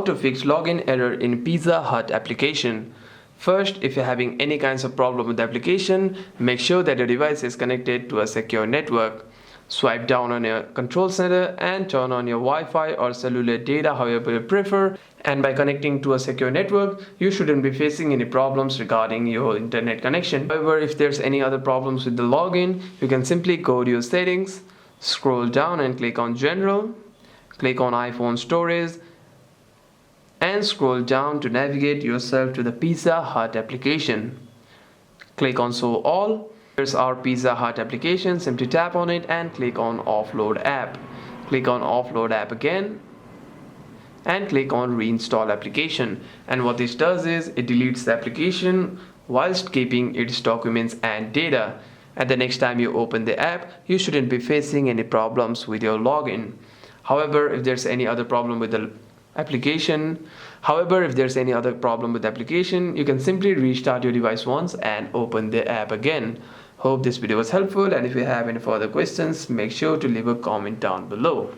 How to fix login error in Pizza Hut application. First, if you're having any kinds of problem with the application, make sure that your device is connected to a secure network. Swipe down on your control center and turn on your Wi-Fi or cellular data, however you prefer. And by connecting to a secure network, you shouldn't be facing any problems regarding your internet connection. However, if there's any other problems with the login, you can simply go to your settings, scroll down and click on General, click on iPhone Storage, and scroll down to navigate yourself to the Pizza Hut application. Click on Show All. Here's our Pizza Hut application. Simply tap on it and click on Offload App. Click on Offload App again and click on Reinstall Application. And what this does is it deletes the application whilst keeping its documents and data. And the next time you open the app, you shouldn't be facing any problems with your login. However, if there's any other problem with the application, you can simply restart your device once and open the app again. Hope this video was helpful, and if you have any further questions, make sure to leave a comment down below.